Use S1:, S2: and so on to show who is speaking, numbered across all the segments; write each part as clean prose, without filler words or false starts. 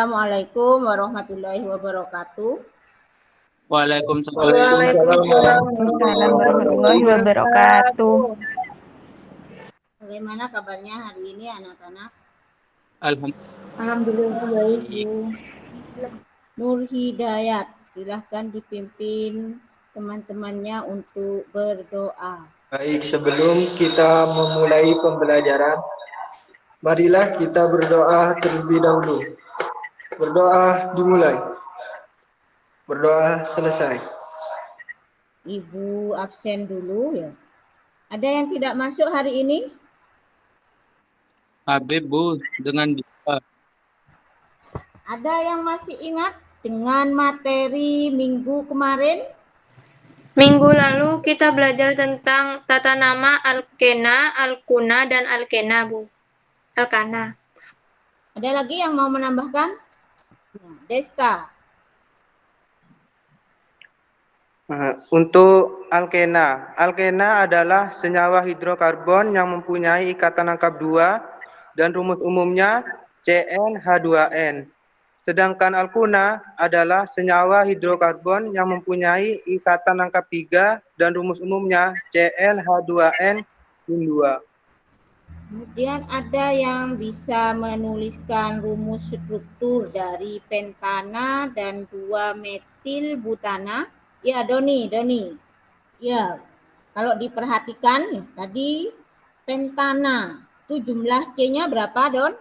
S1: Assalamualaikum warahmatullahi wabarakatuh.
S2: Waalaikumsalam.
S3: Waalaikumsalam warahmatullahi wabarakatuh.
S1: Bagaimana kabarnya hari ini anak-anak?
S3: Alhamdulillah baik, Bu.
S1: Nur Hidayat, silahkan dipimpin teman-temannya untuk berdoa.
S4: Baik, sebelum kita memulai pembelajaran, marilah kita berdoa terlebih dahulu. Berdoa dimulai. Berdoa selesai.
S1: Ibu absen dulu ya. Ada yang tidak masuk hari ini?
S2: Habib, Bu, dengan dia.
S1: Ada yang masih ingat dengan materi minggu kemarin?
S3: Minggu lalu kita belajar tentang tata nama alkena, alkuna, dan alkena, Bu. Alkana.
S1: Ada lagi yang mau menambahkan? Desta.
S5: Untuk alkena. Alkena adalah senyawa hidrokarbon yang mempunyai ikatan angkap 2 dan rumus umumnya CnH2n. Sedangkan alkuna adalah senyawa hidrokarbon yang mempunyai ikatan angkap 3 dan rumus umumnya CnH2n-2.
S1: Kemudian ada yang bisa menuliskan rumus struktur dari pentana dan 2-metil butana. Ya, Doni. Ya, kalau diperhatikan tadi pentana itu jumlah C-nya berapa, Don?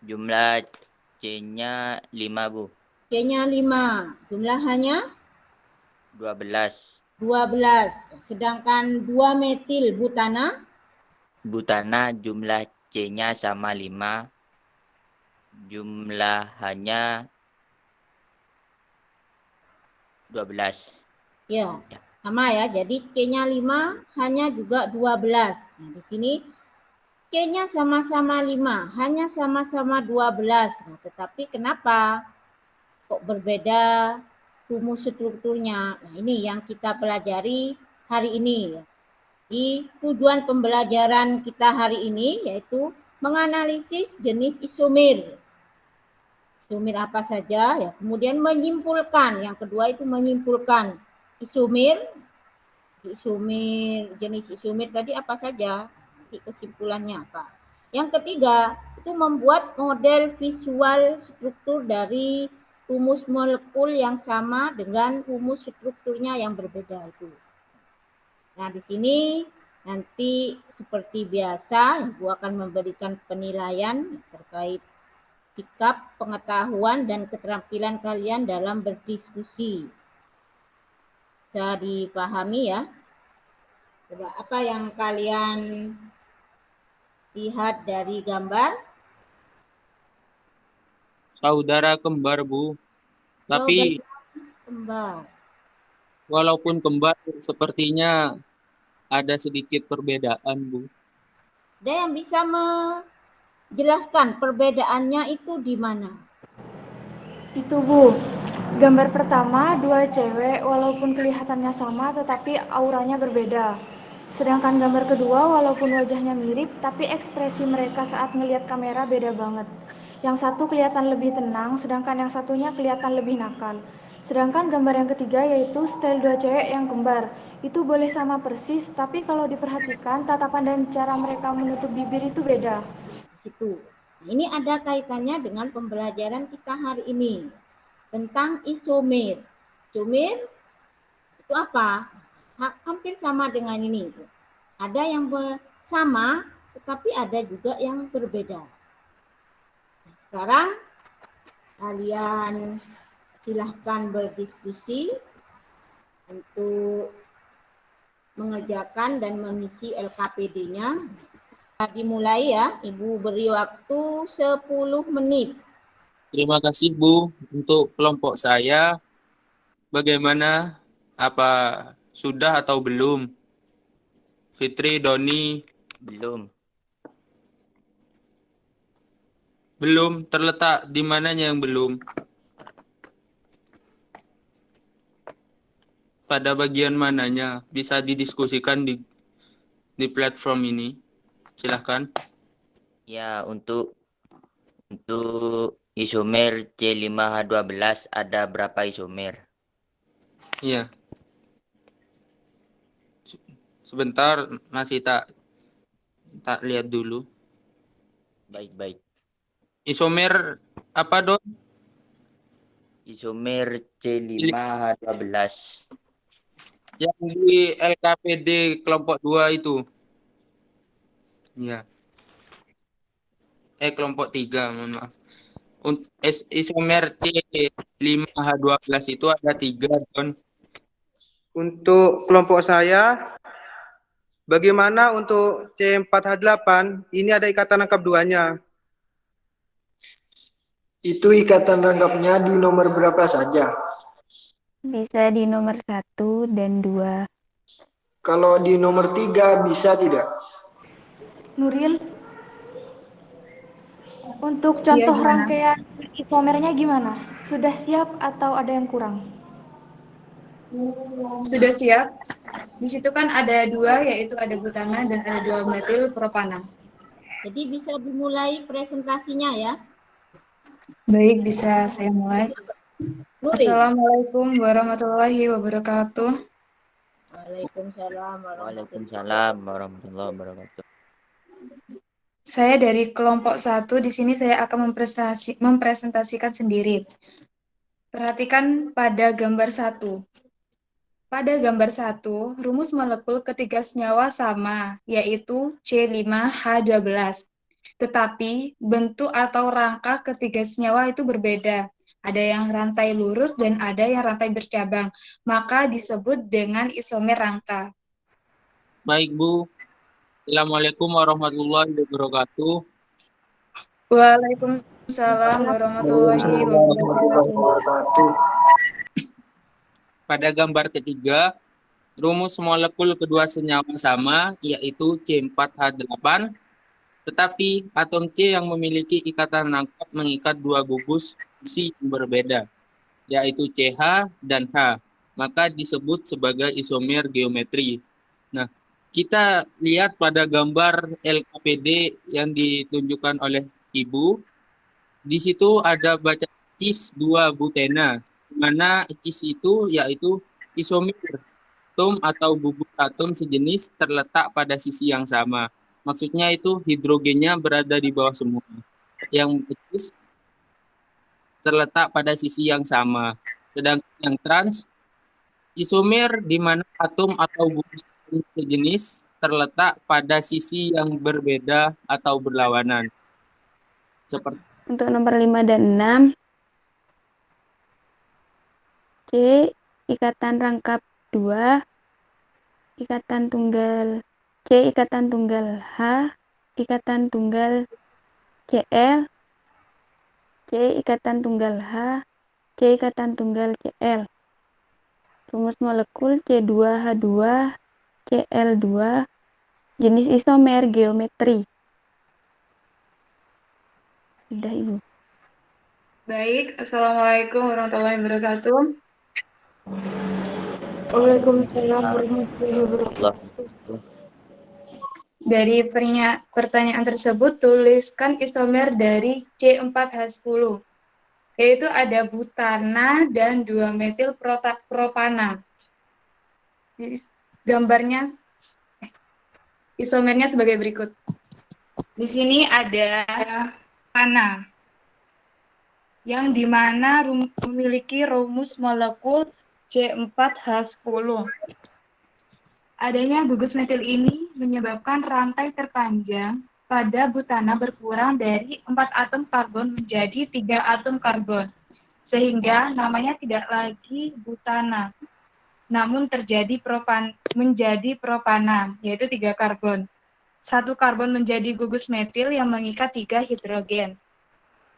S6: Jumlah C-nya 5, Bu.
S1: C-nya 5. Jumlahannya
S6: 12.
S1: 12. Sedangkan 2-metil butana?
S6: Butana jumlah C-nya sama 5. Jumlahannya 12.
S1: Ya, sama ya. Jadi C-nya 5, hanya juga 12. Nah, di sini C-nya sama-sama 5, hanya sama-sama 12. Nah, tetapi kenapa kok berbeda rumus strukturnya? Nah, ini yang kita pelajari hari ini. Di tujuan pembelajaran kita hari ini yaitu menganalisis jenis isomer. Isomer apa saja ya. Kemudian menyimpulkan, yang kedua itu menyimpulkan isomer. Jenis isomer tadi apa saja? Nanti kesimpulannya apa? Yang ketiga itu membuat model visual struktur dari rumus molekul yang sama dengan rumus strukturnya yang berbeda itu. Nah, di sini nanti seperti biasa Ibu akan memberikan penilaian terkait sikap, pengetahuan, dan keterampilan kalian dalam berdiskusi. Bisa dipahami ya? Coba apa yang kalian lihat dari gambar?
S2: Saudara kembar, Bu. Tapi
S1: Kembar.
S2: walaupun kembar, sepertinya ada sedikit perbedaan, Bu.
S1: Ada yang bisa menjelaskan perbedaannya itu di mana?
S7: Itu, Bu. Gambar pertama, dua cewek walaupun kelihatannya sama tetapi auranya berbeda. Sedangkan gambar kedua walaupun wajahnya mirip tapi ekspresi mereka saat ngelihat kamera beda banget. Yang satu kelihatan lebih tenang sedangkan yang satunya kelihatan lebih nakal. Sedangkan gambar yang ketiga yaitu style dua cewek yang kembar. Itu boleh sama persis tapi kalau diperhatikan tatapan dan cara mereka menutup bibir itu beda.
S1: Di situ. Ini ada kaitannya dengan pembelajaran kita hari ini tentang isomer. Isomer itu apa? Hampir sama dengan ini. Ada yang sama, tetapi ada juga yang berbeda. Nah, sekarang kalian silahkan berdiskusi untuk mengerjakan dan mengisi LKPD-nya. Dimulai ya, Ibu beri waktu 10 menit.
S2: Terima kasih, Bu, untuk kelompok saya. Bagaimana? Apa sudah atau belum? Fitri, Doni?
S6: Belum.
S2: Belum. Terletak di mananya yang belum? Pada bagian mananya? Bisa didiskusikan di platform ini. Silahkan.
S6: Ya, untuk Isomer C5H12 ada berapa isomer?
S2: Iya. Sebentar, masih tak lihat dulu.
S6: Baik.
S2: Isomer apa, Don?
S6: Isomer C5H12.
S2: Yang di LKPD kelompok 2 itu. Iya. Kelompok 3, mohon maaf. Isomer C5H12 itu ada 3, Don.
S5: Untuk kelompok saya, bagaimana untuk C4H8? Ini ada ikatan rangkap 2-nya.
S4: Itu ikatan rangkapnya di nomor berapa saja?
S8: Bisa di nomor 1 dan 2.
S4: Kalau di nomor 3 bisa tidak?
S7: Nuril, untuk contoh rangkaian isomernya gimana? Sudah siap atau ada yang kurang?
S9: Sudah siap. Di situ kan ada 2, yaitu ada butana dan ada 2 metil propana.
S1: Jadi bisa dimulai presentasinya ya.
S9: Baik, bisa saya mulai.
S1: Nuril.
S9: Assalamualaikum warahmatullahi wabarakatuh.
S1: Waalaikumsalam
S6: Waalaikumsalam warahmatullahi wabarakatuh.
S9: Saya dari kelompok 1, di sini saya akan mempresentasikan sendiri. Perhatikan pada gambar 1. Pada gambar 1, rumus molekul ketiga senyawa sama, yaitu C5H12. Tetapi bentuk atau rangka ketiga senyawa itu berbeda. Ada yang rantai lurus dan ada yang rantai bercabang. Maka disebut dengan isomer rangka.
S2: Baik, Bu. Assalamualaikum warahmatullahi wabarakatuh.
S9: Waalaikumsalam warahmatullahi wabarakatuh.
S2: Pada gambar ketiga, rumus molekul kedua senyawa sama, yaitu C4H8, tetapi atom C yang memiliki ikatan rangkap mengikat 2 gugus fungsi yang berbeda, yaitu CH dan H, maka disebut sebagai isomer geometri. Nah, kita lihat pada gambar LKPD yang ditunjukkan oleh Ibu, di situ ada baca cis 2 butena, di mana cis itu yaitu isomer atom atau bubuk atom sejenis terletak pada sisi yang sama. Maksudnya itu hidrogennya berada di bawah semua. Yang cis terletak pada sisi yang sama. Sedangkan yang trans isomer di mana atom atau bubuk atom sejenis terletak pada sisi yang berbeda atau berlawanan. Seperti
S8: Untuk nomor 5 dan 6, C, ikatan rangkap 2, ikatan tunggal C, ikatan tunggal H, ikatan tunggal Cl, C, ikatan tunggal H, C, ikatan tunggal Cl. Rumus molekul C2H2, Cl2, jenis isomer geometri. Sudah, Ibu.
S9: Baik, Assalamualaikum warahmatullahi wabarakatuh.
S7: Waalaikumsalam warahmatullahi wabarakatuh.
S9: Dari pertanyaan tersebut, tuliskan isomer dari C4H10, yaitu ada butana dan 2 metil propana. Gambarnya, isomernya sebagai berikut. Di sini ada pana, yang dimana memiliki rumus molekul C4H10. Adanya gugus metil ini menyebabkan rantai terpanjang pada butana berkurang dari 4 atom karbon menjadi 3 atom karbon, sehingga namanya tidak lagi butana, namun menjadi propana, yaitu 3 karbon. 1 karbon menjadi gugus metil yang mengikat 3 hidrogen.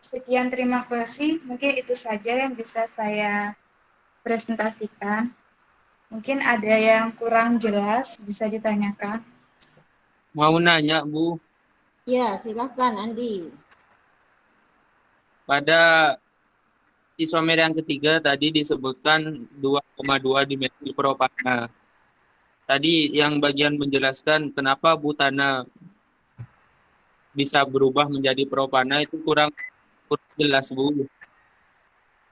S9: Sekian, terima kasih. Mungkin itu saja yang bisa saya presentasikan. Mungkin ada yang kurang jelas, bisa ditanyakan.
S2: mau nanya, Bu,
S1: Ya, silakan Andi.
S2: pada isomer yang ketiga tadi disebutkan 2,2 dimetil propana. Tadi yang bagian menjelaskan kenapa butana bisa berubah menjadi propana itu kurang Jelas, Bu.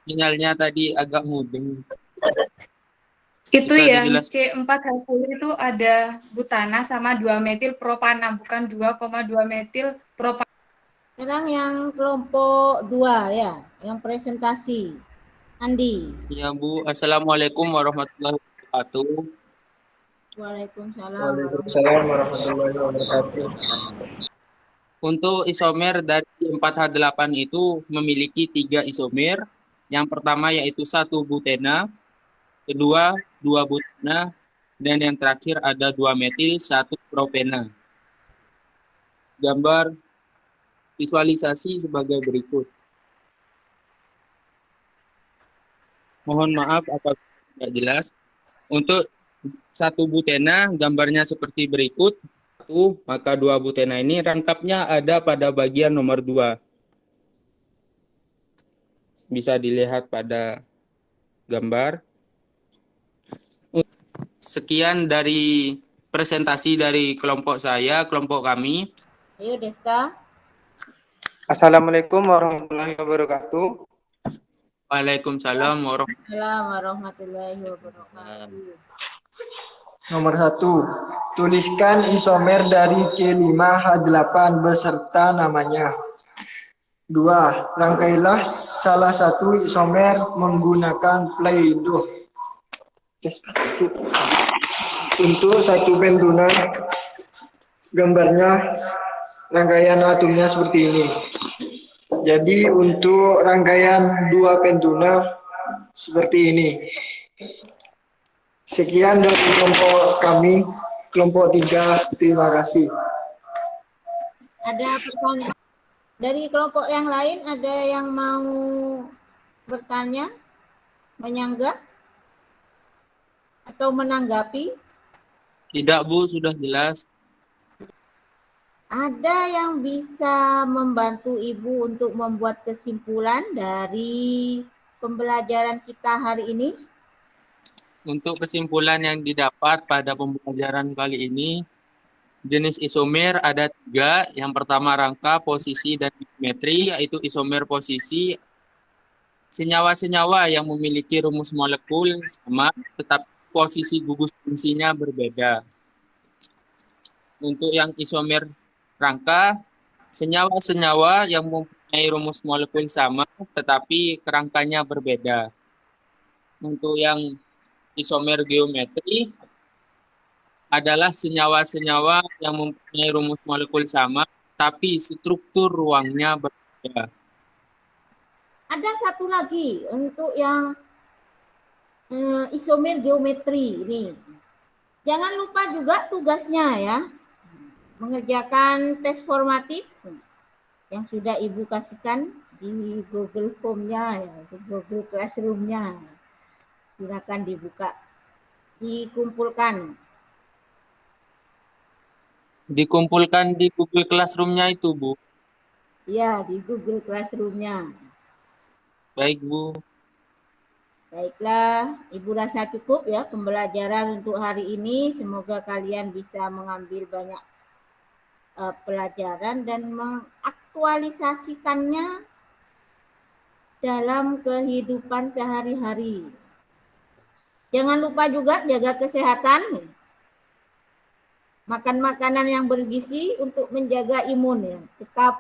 S2: Sinyalnya tadi agak mudeng.
S9: Itu
S2: Bisa
S9: yang
S2: dijelaskan?
S9: C4H10 itu ada butana sama 2 metil propana, bukan 2,2 metil propana.
S1: Sekarang yang kelompok 2 ya, yang presentasi. Andi.
S2: Ya, Bu. Assalamualaikum warahmatullahi wabarakatuh.
S1: Waalaikumsalam.
S4: Waalaikumsalam warahmatullahi wabarakatuh.
S2: Untuk isomer dari 4H8 itu memiliki 3 isomer. Yang pertama yaitu 1 butena, kedua 2 butena, dan yang terakhir ada 2 metil 1 propena. Gambar visualisasi sebagai berikut. Mohon maaf apabila tidak jelas. Untuk 1 butena gambarnya seperti berikut. Maka 2 butena ini rangkapnya ada pada bagian nomor 2. Bisa dilihat pada gambar. Sekian dari presentasi dari kelompok saya, kelompok kami.
S1: Ayo Desta.
S5: Assalamualaikum warahmatullahi wabarakatuh.
S2: Waalaikumsalam
S1: warahmatullahi wabarakatuh.
S4: Nomor 1. Tuliskan isomer dari C5H8 beserta namanya. 2. Rangkailah salah satu isomer menggunakan Play-Doh. Untuk satu pentuna, gambarnya rangkaian atomnya seperti ini. Jadi untuk rangkaian 2 pentuna seperti ini. Sekian dari kelompok kami, kelompok 3. Terima kasih.
S1: Ada pertanyaan dari kelompok yang lain? Ada yang mau bertanya, menyanggah, atau menanggapi?
S2: Tidak, Bu, sudah jelas.
S1: Ada yang bisa membantu Ibu untuk membuat kesimpulan dari pembelajaran kita hari ini?
S2: Untuk kesimpulan yang didapat pada pembelajaran kali ini, jenis isomer ada 3. Yang pertama rangka, posisi, dan geometri, yaitu isomer posisi. Senyawa-senyawa yang memiliki rumus molekul sama, tetapi posisi gugus fungsinya berbeda. Untuk yang isomer rangka, senyawa-senyawa yang mempunyai rumus molekul sama, tetapi kerangkanya berbeda. Untuk yang isomer geometri adalah senyawa-senyawa yang mempunyai rumus molekul sama, tapi struktur ruangnya berbeda.
S1: Ada satu lagi untuk yang isomer geometri ini. Jangan lupa juga tugasnya ya. Mengerjakan tes formatif yang sudah Ibu kasihkan di Google Form-nya, ya, di Google Classroom-nya. Silakan dibuka, dikumpulkan.
S2: Dikumpulkan di Google Classroom-nya itu, Bu?
S1: Ya, di Google Classroom-nya.
S2: Baik, Bu.
S1: Baiklah, Ibu rasa cukup ya pembelajaran untuk hari ini. Semoga kalian bisa mengambil banyak pelajaran dan mengaktualisasikannya dalam kehidupan sehari-hari. Jangan lupa juga jaga kesehatan. Makan makanan yang bergizi untuk menjaga imun ya. Tetap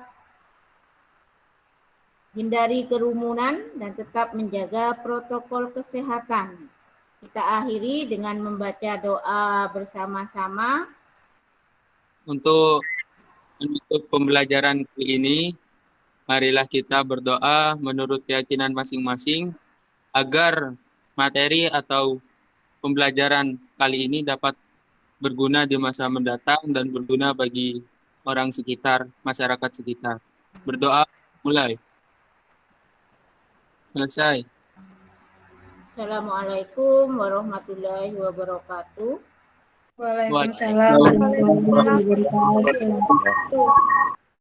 S1: hindari kerumunan dan tetap menjaga protokol kesehatan. Kita akhiri dengan membaca doa bersama-sama.
S2: Untuk menutup pembelajaran kali ini, marilah kita berdoa menurut keyakinan masing-masing agar materi atau pembelajaran kali ini dapat berguna di masa mendatang dan berguna bagi orang sekitar, masyarakat sekitar. Berdoa mulai. Selesai.
S1: Assalamualaikum warahmatullahi wabarakatuh.
S9: Waalaikumsalam warahmatullahi wabarakatuh.